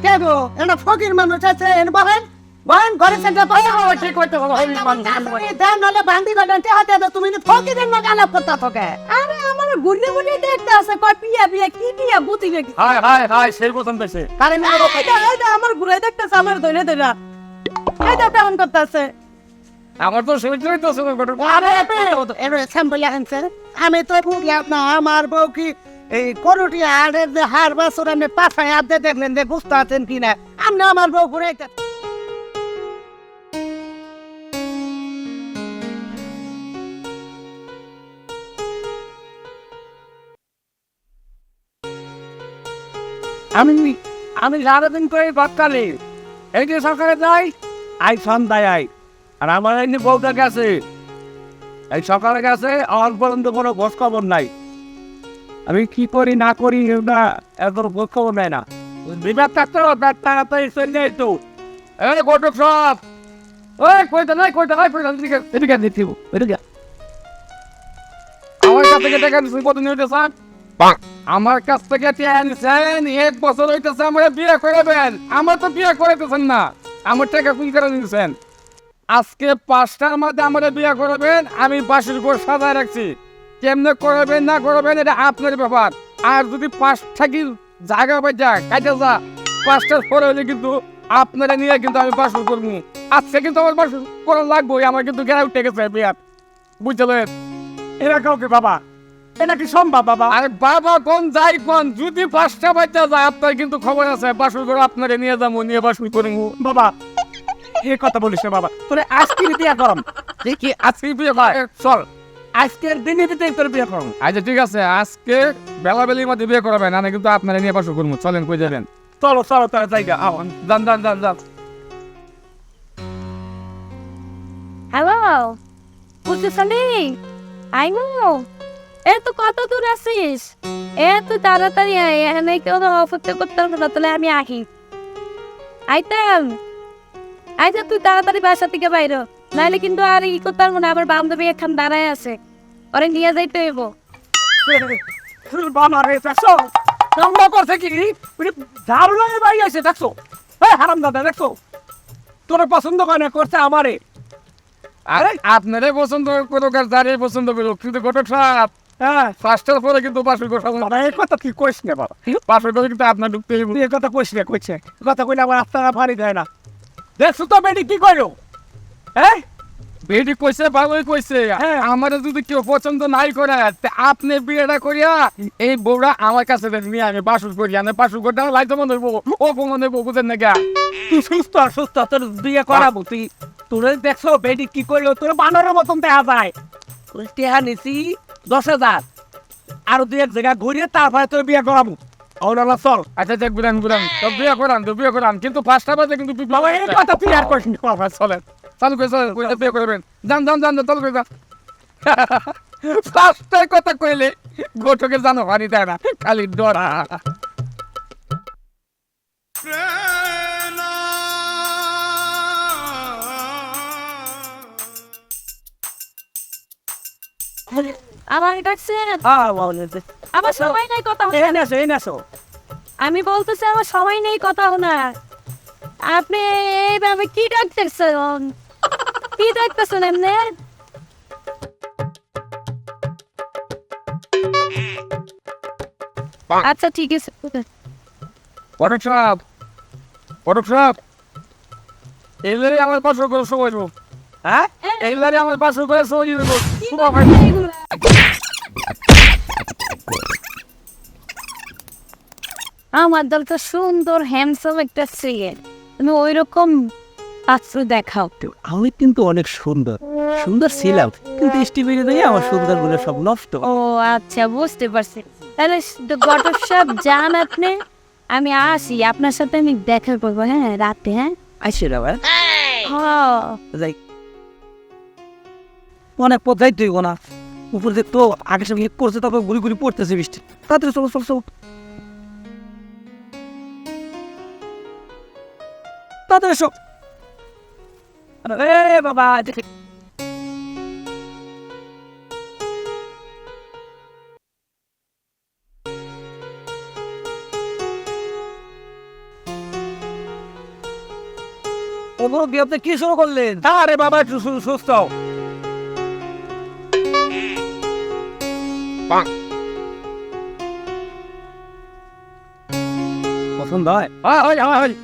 কে গো এটা ফকির মানুষ আছে এর বলেন বলেন ঘরে সেটা পয়সা ঠিক করতে হবে দেন নলে বান্দি গডন তে হাতে দাও তুমি ফকিরের না গালাপ করতে থাকে আরে আমার গুড়ি গুড়ি দেখতে আছে কয় পিয়া পিয়া কি দিয়া বুঝি নাকি হায় হায় হায় সেই পছন্দ পেছে কারণ এটা আমার ঘুরে দেখতেছে আমার ধরে ধরে এটা কেমন করতেছে আমার তো শুনতেই তো শুনে ঘটনা আরে এর স্যাম্পল আনছে আমি তো বুঝলাম না আমার বউ কি এই করুটি হাড়ের যে হাড় বাছর আপনি পাছায় হাত দিয়ে দেখলেন যে বুঝতে আছেন কিনা আপনি আমার বউ ঘুরে আমি আমি সারাদিন করে বাক্কালে এই যে সকালে যাই আই সন্ধ্যায় আই আর আমার এমনি বউটা গেছে এই সকালে গেছে আমার পর্যন্ত কোনো খোঁজ খবর নাই আমি কি করি না করি না এত খোঁজ খবর নেয় না বিবাদ থাকতো ব্যাগ তাড়াতাড়ি চলে একটু এই ঘটক সব ওই কইতে নাই এদিকে দিচ্ছি এদিকে আমার কাছ থেকে টাকা নিচ্ছি কত নিতে স্যার আমার কাছ থেকে নিছেন 1 বছর হইতেছে আমার বিয়ে করাবেন আমার তো বিয়ে করাইতেছেন না আমার টাকা কোন করে নিছেন আজকে 5টার মধ্যে আমার বিয়ে করাবেন আমি বাসির ঘর সাজায় রাখছি কেমনে করাবেন না করাবেন এটা আপনার ব্যাপার আর যদি 5 থাকি জায়গা পাই যা কাজে যা 5টার পরে হলে কিন্তু আপনারা নিয়ে কিন্তু আমি বাসর করবো আজকে কিন্তু আমার বাসর করা লাগবে আমার কিন্তু গেরা উঠে গেছে বিয়ে বুঝলেন এরা কাউকে বাবা এটা কি সম্ভব বাবা আরে বাবা কোন যাই কোন যদি 5টা বাচ্চা যায় আপনার কিন্তু খবর আছে বাসর করে আপনারা নিয়ে যাবো নিয়ে বাসর করবো বাবা এই কথা বলিস না বাবা তোরে আজকে বিয়ে করম কি আজকে বিয়ে হয় চল আজকের দিনে দিতে তোর বিয়ে করম আচ্ছা ঠিক আছে আজকে বেলাবেলির মধ্যে বিয়ে করবেন না কিন্তু আপনারা নিয়ে বাসর করবো চলেন কই যাবেন চলো চলো তার জায়গা যান যান যান যান হ্যালো বুঝতেছনি আই নো এত কত দূর আছিস এত তাড়াতাড়ি আয় এখানে কেউ অপেক্ষা করতে হবে না তাহলে আমি আহি আইতাম আইতা তুই তাড়াতাড়ি বাসা থেকে বাইরো নাইলে কিন্তু আর ই করতে পারবো না আবার বান্ধবী এখন দাঁড়ায় আছে ওরে নিয়ে যাইতে হইব বাবা রে দেখছো কামড়া করছে কি ঝাড়ু লাগে বাড়ি আছে দেখছো হ্যাঁ হারাম দাদা দেখছো তোর পছন্দ করে না করছে আমারে আরে আপনারে পছন্দ করুক আর যারে পছন্দ করুক কিন্তু ঘটক সাহেব হ্যাঁ 5টার পরে কিন্তু বাসর করে বাবা এই কথা কি কইস না বাবা বাসর করে কিন্তু আপনার ঢুকতে হইব তুই এই কথা কইস না কইছে কথা কইলে আমার আপনারা ভারী দেয় না দেখছো তো বেটি কি কইলো হ্যাঁ বেটি কইছে ভালোই কইছে হ্যাঁ। আমার যদি কেউ পছন্দ নাই করে তে আপনি বিয়েটা করিয়া এই বউরা আমার কাছে নিয়ে আমি বাসর করি আমি বাসর করতে আমার লাইতে মনে হইব ও মনে হইব বুঝেন না গা তুই সুস্থ তোর বিয়ে করাবো তুই তোরে দেখছো বেটি কি করলো তোর বানরের মতন দেখা যায় তুই টেহা নিছি 10,000 আর 2 জায়গা ঘুরিয়ে তারপরে তোর বিয়ে করাবো ওরা চল আচ্ছা দেখ বুঝান তো বিয়ে করান কিন্তু 5টা বাজে কিন্তু বাবা এই কথা তুই আর কইস না বাবা চলেন চালু করে চলেন বিয়ে করবেন যান চালু করে যান 5টার কথা কইলে গোটকে জানো হানি দেয় না খালি ডরা আমার ডাকছেন আমার সময় নাই কথা এই নেছো আমি বলতেছি আমার সময় নেই কথা শোনার আপনি এইভাবে কি ডাকতেছেন কি ডাকতেছেন এমনি আচ্ছা ঠিক আছে ঘটক সাহেব এইবারে আমার বাসর করে সময় দেবো হ্যাঁ এইবারে আমার বাসর করে সময় দেবো আমার দলটা সুন্দর হ্যান্ডসাম একটা ছেলে তুমি ওই রকম পাত্র দেখাও আমি কিন্তু অনেক সুন্দর ছিলাম কিন্তু স্টিভের দিয়ে আমার সুন্দর বলে সব নষ্ট ও আচ্ছা বুঝতে পারছি তাহলে গটক সাহেব যান আপনি আমি আসি আপনার সাথে আমি দেখা করবো হ্যাঁ রাতে হ্যাঁ আইসে রে ভাই হ্যাঁ যাই অনেক পথ যাইতে হইব না উপর দেখতো আগে সব করছে তারপর গুলি গুলি পড়তেছে বৃষ্টি তাড়াতাড়ি চলো তাড়াতাড়ি এসো এ বাবা মুরব্বী আপনি কি শুরু করলেন? আরে বাবা একটু সুস্থ হও। পছন্দ হয়?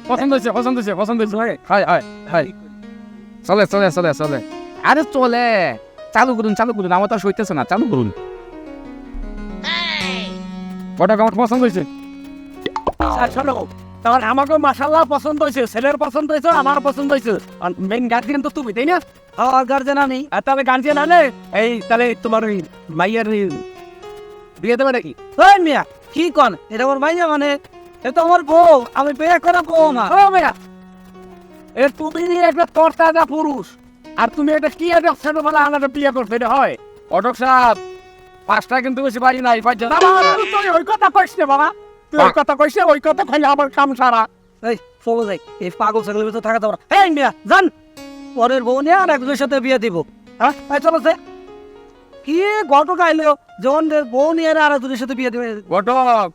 পছন্দ হয়েছে হাই হাই হাই চলে চলে চলে চলে আরে চলে চালু করুন আমার তো আর সইতেছে না, চালু করুন। ওটা আমার পছন্দ হয়েছে। শোনো, তখন আমাকে মাশাআল্লাহ পছন্দ হয়েছে, ছেলের পছন্দ হয়েছে, আমার পছন্দ হয়েছে। মেইন গার্জিয়ান তো তুমি, তাই না? আর গার্জিয়ান আমি। আর তাহলে গার্জিয়ান আনে এই তাহলে তোমার ওই মাইয়ার বিয়ে দেবে নাকি? ওই মিয়া কি কন, এটা আমার মাইয়া মানে এটা আমার বউ, আমি বিয়ে করা বউ না। ও মিয়া এ তুমি একটা তরতাজা পুরুষ আর তুমি একটা কি একটা ছেলেবেলা আলাদা বিয়ে করতে, এটা হয়? অটক সাহেব 5টা কিন্তু বেশি বাড়ি নাই, 5 জন। তুই ওই কথা কইস না বাবা, তুই ওই কথা কইস না, ওই কথা খাইলে আমার কাম সারা। এই চলে যাই, এই পাগল ছাগলের ভিতর থাকা যাবে না। এই মিয়া জান, পরের বউ নিয়ে আর একজনের সাথে বিয়ে দিব। হ্যাঁ চলো সে কি ঘটক আইলো যখন বউ নিয়ে আর একজনের সাথে বিয়ে দিবে। ঘটক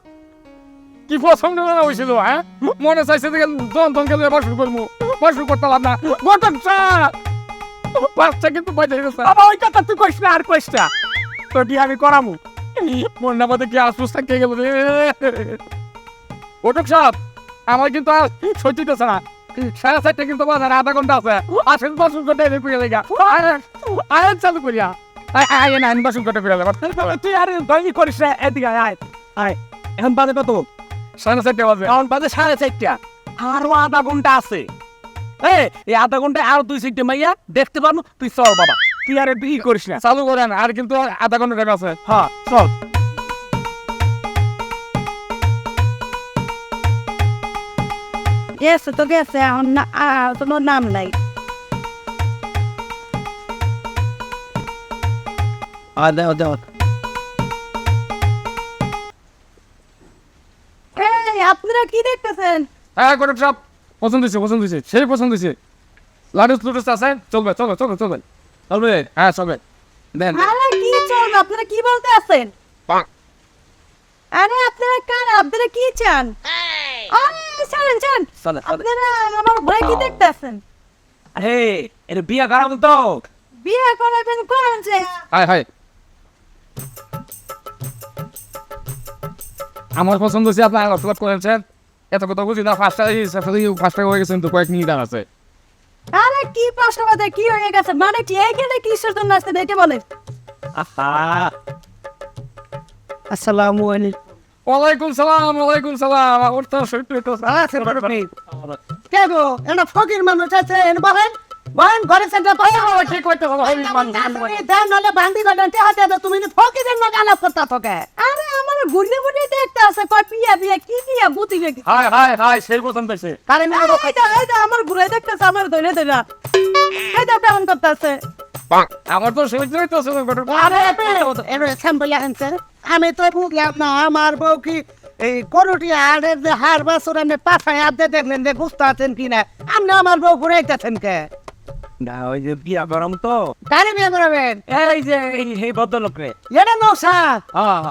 কি পছন্দ হয়েছিল? হ্যাঁ মনে চাইছে যে জন গেলে বাসুর করবো, বাসুর করতে লাভ না। ঘটক সাহেব বাচ্চা কিন্তু বাজে গেছে। বাবা ওই কথা তুই কইস না, আর কইস না, তোর বিয়ে আমি করামু। মন না মধ্যে কি আশপুস থাকে গেল রে। ঘটক সাহেব আমার কিন্তু আর সইতেছে না, 4:30 কিন্তু বাজার, আধা ঘন্টা আছে। আসেন বাসুর করতে এনে করে লেগা আয় চালু করিয়া আয় না বাসুর করতে ফিরে যাবার। তুই আর দই করিস না, এদিকে আয় আয়। এখন বাজে কত? 4:30 বাজে। এখন বাজে 4:30, আরো আধা ঘন্টা আছে। এই আধা ঘন্টায় আর 2 সিটে মাইয়া দেখতে পারবো। তুই চল বাবা, তুই আর বিয়ে করিস না। চালু করেন, আর কিন্তু আধা ঘন্টা টাইম আছে। হ্যাঁ চল। গেছে তো গেছে, এখন তোমার নাম নাই। দেও দেও। এই আপনারা কি দেখতেছেন? হ্যাঁ ঘটক সাহেব পছন্দ হয়েছে সেই পছন্দ হয়েছে। লাডুস লুডুস আছে, চলবে চলবে। হ্যাঁ চলবে দেন। আরে কি চলবে? আপনারা কি বলতে আছেন? আরে আপনারা কার? আপনারা কি চান? আরে চলেন চলে আপনারা আমার ঘরে কি দেখতেছেন? হে এটা বিয়ে করাবো তো। বিয়ে করাবেন করেন যে? হাই আমার পছন্দ হয়েছে, আপনার অর্থলাভ করেছেন। এত কথা বুঝি না, 5টা হয়ে গেছেন তো, কয়েক মিনিট আছে। আরে কি প্রশ্ন বাদে কি হয়ে গেছে? মানে কি এইখানে কিসের জন্য আসতে দেখে বলেন? আসসালামু আলাইকুম। ওয়ালাইকুম সালাম। ওর তো শরীর তো কে গো? এটা ফকির মানুষ আছে, এনে বলেন ঘরে সেটা ঠিক করতে হবে। দেন নলে বান্দি গডন্তে হাতে দাও, তুমি ফকিরের মত আলাপ করতা তোকে। আরে আমার গুন্ডে দেখতে আছে, কয় বিয়া কি বিয়া বুঝি রে। হাই সেই পছন্দ হয়েছে। আরে না এইটা আমার ঘুরে দেখতেছে, আমার ধরে ধরে এইটা কেমন করতেছে? আমার তো শরীর তো আরে এরে স্যাম্পল আনছে, আমি তো বুঝলাম না আমার বউ কি এই করুটি হাড়ের যে হাড় বাছুর আপনি পাছায় হাত দিয়ে দেখলেন যে বুঝতে আছেন কিনা? আপনি আমার বউ ঘুরাইতেছেন কে? না ওই যে বিয়া গরম তো, কারে বিয়ে করবেন? এই যে এই ভদ্রলোক রে। এটা নৌসাদ।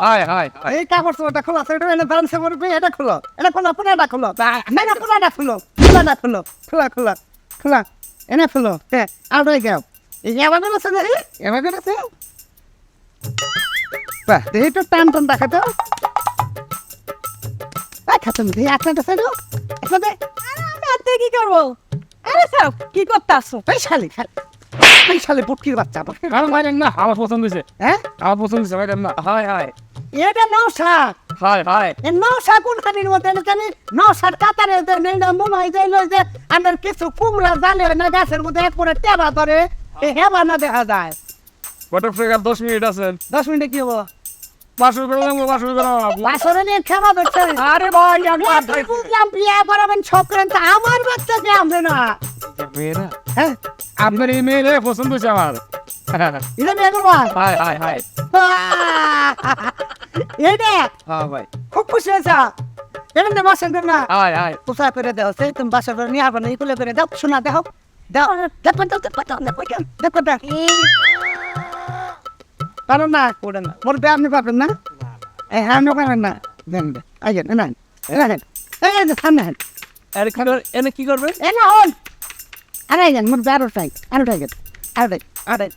হাই এই কাপড় চোপড়টা খোলা আছে, এটা এনে দাঁড়ান সামনে এটা খোলো, এটা খোলো, পুরাটা খোলো, না পুরাটা খোলো, খোলা এনে খোলো। হ্যাঁ আর রয়ে গেল এই এবার আছে না, এবার আছে বাহ, দেখি তো টান দেখা তো খাতাম দিয়ে আপনার কাছে আপনাদের কি করবো? আরে স্যার কি করতে আসছো? এই শালি বুটকির বাচ্চা মারেন না, আমার পছন্দ হয়েছে। হ্যাঁ আমার পছন্দ হয়েছে ম্যাডাম না। হাই এটা নৌসাদ। হাই নৌসাদ কোনখানির মধ্যে জানি নৌসাদ কাতারে মনে হয় যাইল যে আমার কিছু কুমড়া জালে না গাছের মধ্যে এক করে টেবা ধরে হেবা না দেখা যায়। ঘটক সাহেব 10 মিনিট আছেন। 10 মিনিটে কি হবো? বাসুর করলাম। বাসরে নিয়ে খেলা ধরছে। আরে ভাই আমি বুঝলাম বিয়ে করাবেন সক্রান্ত, আমার বাচ্চাকে আমরা না। হ্যাঁ আপনার এই মেয়ে পছন্দ হয়েছে আমার। এটা বিয়ে করবো? হাই এটা হ্যাঁ ভাই খুব খুশি হয়েছে। এমনি বাসন করে না হাই পোশাক করে দেও, সে তুমি বাসা করে নিয়ে আসবে না, এগুলো করে দাও, শোনা দেখো দাও, দেখো পারো না করে না, মোর বে আপনি পাবেন না, এই হ্যাঁ পাবেন না, দেন আইন না সামনে হেন এনে কি করবে? এনে হন আরে যান মোর আরো টাই আরে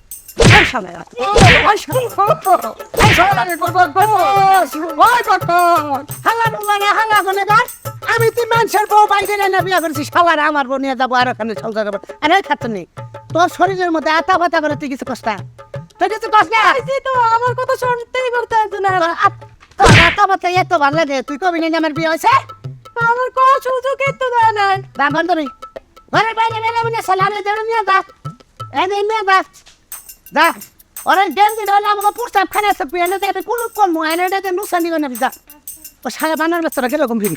আমি তুই মানুষের বউ বাইরে না বিয়া করেছি সবার আমার বউ নিয়ে যাবো আর ওখানে সংসার করবো আরে খাত নেই তোর শরীরের মধ্যে আতা ফাতা করে তুই কিছু কষ্ট তুই কিছু কষ্ট তো আমার কথা শুনতেই করতে আসছে না আতা ফাতা এত ভালো লাগে তুই কবি নেই আমার বিয়ে হয়েছে আমার কোনো সুযোগ তো দেয় না বা বন্ধ নেই ঘরের বাইরে বেরো মানে সালামে দেবে নিয়ে যা এনে নিয়ে যা যা ওরা দেন দিন হলে আমাকে প্রস্তাব খানে আছে এনে দেখে কুলুপ করবো এনে দেখে নুসানি বানাবি যা ও সারা বানার ব্যস্তটা কিরকম ভিড়